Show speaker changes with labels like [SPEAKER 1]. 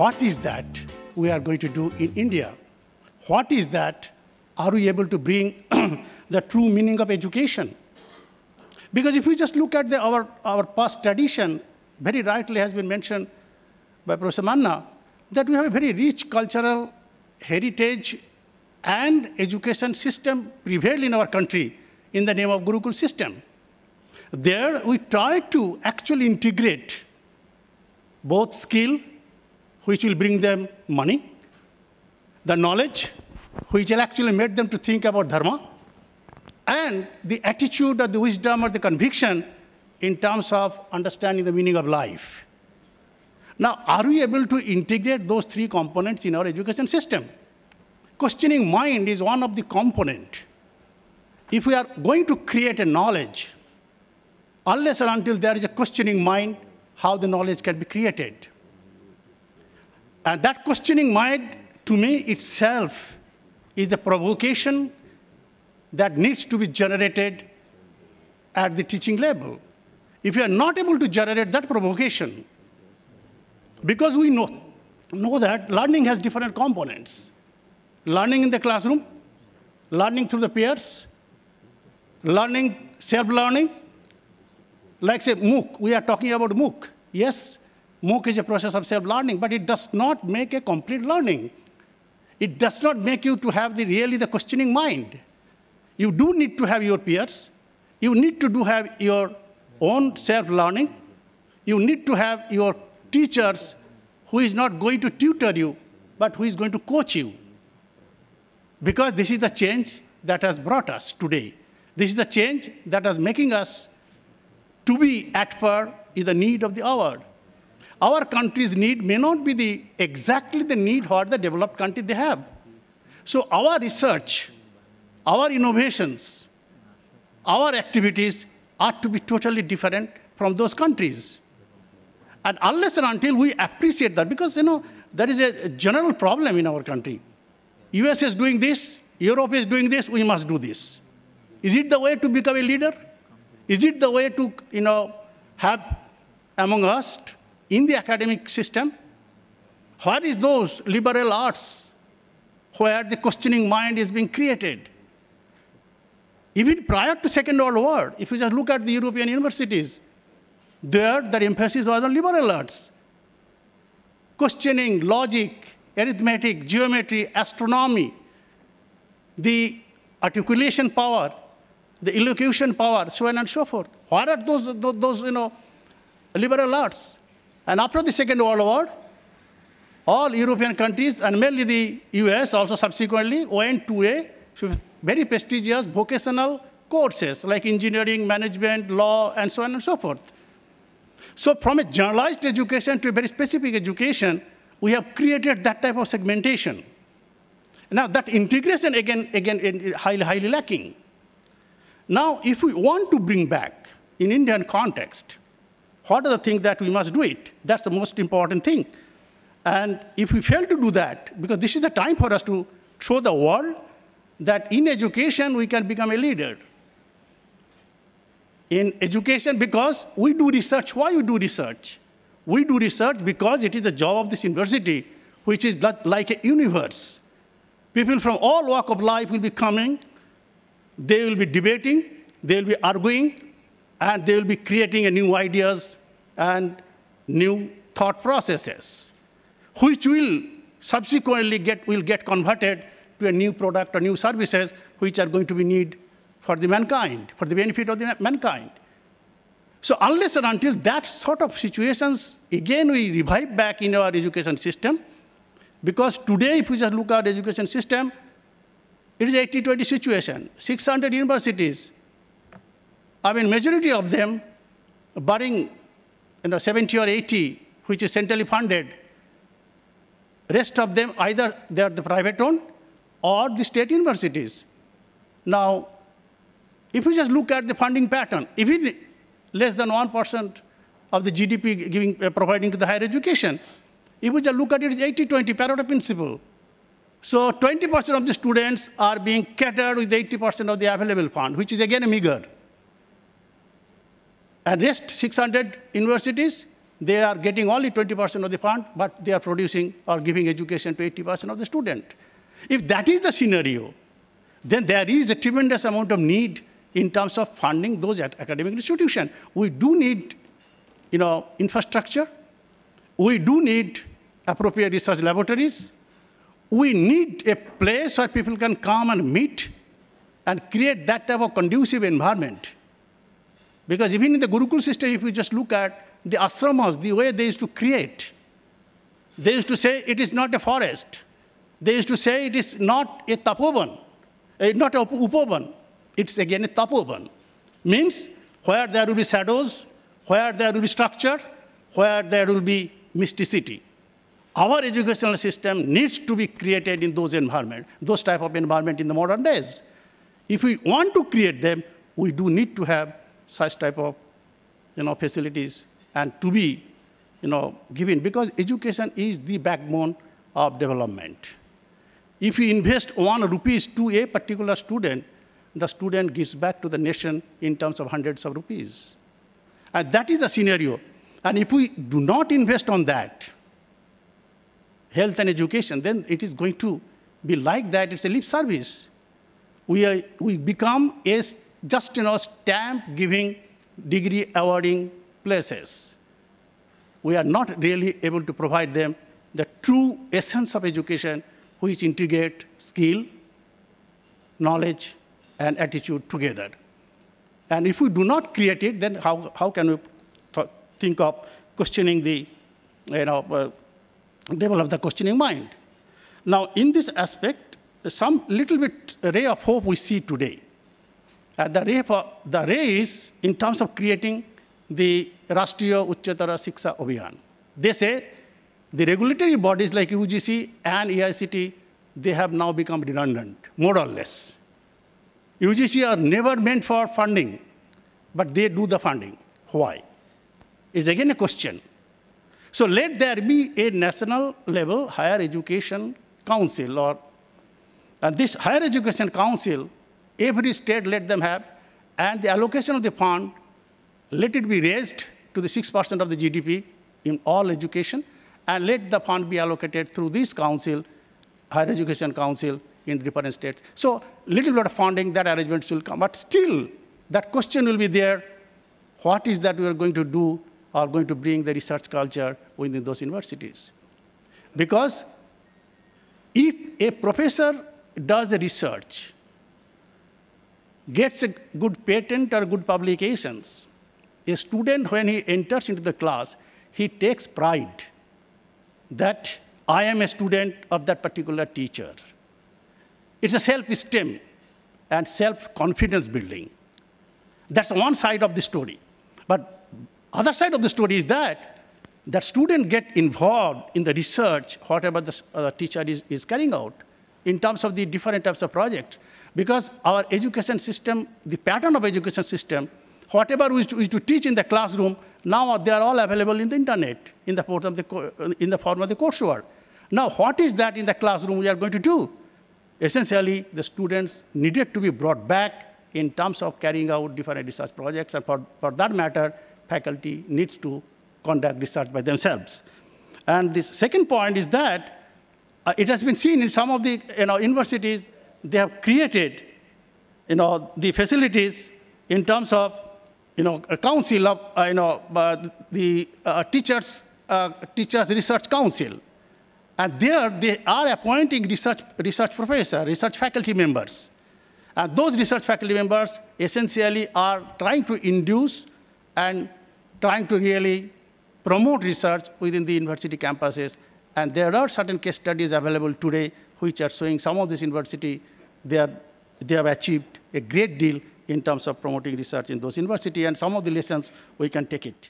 [SPEAKER 1] what is that we are going to do in India? What is that? Are we able to bring the true meaning of education? Because if we just look at our past tradition, very rightly has been mentioned by Professor Manna, that we have a very rich cultural heritage and education system prevail in our country in the name of Gurukul system. There we try to actually integrate both skill, which will bring them money, the knowledge, which will actually make them to think about dharma, and the attitude or the wisdom or the conviction in terms of understanding the meaning of life. Now, are we able to integrate those three components in our education system? Questioning mind is one of the components. If we are going to create a knowledge, unless or until there is a questioning mind, how the knowledge can be created. And that questioning mind, to me itself, is the provocation that needs to be generated at the teaching level. If you are not able to generate that provocation, because we know that learning has different components. Learning in the classroom, learning through the peers, learning, self-learning. Like say MOOC, we are talking about MOOC. Yes, MOOC is a process of self-learning, but it does not make a complete learning. It does not make you to have really the questioning mind. You do need to have your peers. You need to have your own self-learning. You need to have your teachers who is not going to tutor you, but who is going to coach you. Because this is the change that has brought us today. This is the change that is making us to be at par in the need of the hour. Our country's need may not be exactly the need what the developed country they have. So our research, our innovations, our activities are to be totally different from those countries. And unless and until we appreciate that, because there is a general problem in our country. US is doing this, Europe is doing this, we must do this. Is it the way to become a leader? Is it the way to have among us in the academic system? Where is those liberal arts where the questioning mind is being created? Even prior to Second World War, if you just look at the European universities, there the emphasis was on liberal arts. Questioning, logic, arithmetic, geometry, astronomy, the articulation power, the elocution power, so on and so forth. What are those liberal arts? And after the Second World War, all European countries, and mainly the US also subsequently, went to a very prestigious vocational courses like engineering, management, law, and so on and so forth. So from a generalized education to a very specific education, we have created that type of segmentation. Now that integration, again is highly lacking. Now, if we want to bring back in Indian context, what are the things that we must do it? That's the most important thing. And if we fail to do that, because this is the time for us to show the world that in education we can become a leader. In education, because we do research. Why we do research? We do research because it is the job of this university, which is like a universe. People from all walks of life will be coming. They will be debating, they will be arguing, and they will be creating new ideas and new thought processes, which will subsequently get converted to a new product or new services which are going to be needed for the mankind, for the benefit of the mankind. So unless and until that sort of situations, again, we revive back in our education system, because today, if we just look at the education system, it is 80-20 situation. 600 universities. I mean, majority of them, barring 70 or 80, which is centrally funded. Rest of them, either they are the private owned or the state universities. Now, if we just look at the funding pattern, even less than 1% of the GDP providing to the higher education, if we just look at it, it's 80-20 Pareto principle. So 20% of the students are being catered with 80% of the available fund, which is again a meager. And rest 600 universities, they are getting only 20% of the fund, but they are producing or giving education to 80% of the student. If that is the scenario, then there is a tremendous amount of need in terms of funding those academic institutions. We do need infrastructure. We do need appropriate research laboratories. We need a place where people can come and meet and create that type of conducive environment. Because even in the Gurukul system, if you just look at the ashramas, the way they used to create, they used to say it is not a forest. They used to say it is not a tapovan, not a upovan. It's again a tapovan. Means where there will be shadows, where there will be structure, where there will be mysticity. Our educational system needs to be created in those environments, those type of environment in the modern days. If we want to create them, we do need to have such type of facilities and to be given, because education is the backbone of development. If we invest 1 rupees to a particular student, the student gives back to the nation in terms of hundreds of rupees. And that is the scenario. And if we do not invest on that, health and education, then it is going to be like that. It's a lip service. We become just stamp giving, degree awarding places. We are not really able to provide them the true essence of education, which integrate skill, knowledge, and attitude together. And if we do not create it, then how can we think of questioning the, develop the questioning mind? Now, in this aspect, some little bit ray of hope we see today. The ray is in terms of creating the Rashtriya Uchchatara Shiksha Abhiyan. They say the regulatory bodies like UGC and AICTE, they have now become redundant, more or less. UGC are never meant for funding, but they do the funding. Why? It's again a question. So let there be a national level higher education council, and this higher education council, every state let them have, and the allocation of the fund, let it be raised to the 6% of the GDP in all education, and let the fund be allocated through this council, higher education council, in different states. So little bit of funding, that arrangements will come. But still, that question will be there, what is that we are going to do or going to bring the research culture within those universities? Because if a professor does a research, gets a good patent or good publications, a student, when he enters into the class, he takes pride that I am a student of that particular teacher. It's a self-esteem and self-confidence building. That's one side of the story. But other side of the story is that student get involved in the research, whatever the teacher is carrying out, in terms of the different types of projects. Because our education system, the pattern of education system, whatever we used to teach in the classroom, now they are all available in the internet, in the form of the coursework. Now, what is that in the classroom we are going to do? Essentially, the students needed to be brought back in terms of carrying out different research projects, and for that matter, faculty needs to conduct research by themselves. And the second point is that it has been seen in some of the universities, they have created the facilities in terms of a council of the teachers research council. And there they are appointing research professors, research faculty members. And those research faculty members essentially are trying to induce and trying to really promote research within the university campuses. And there are certain case studies available today which are showing some of this university, they have achieved a great deal in terms of promoting research in those universities, and some of the lessons we can take it.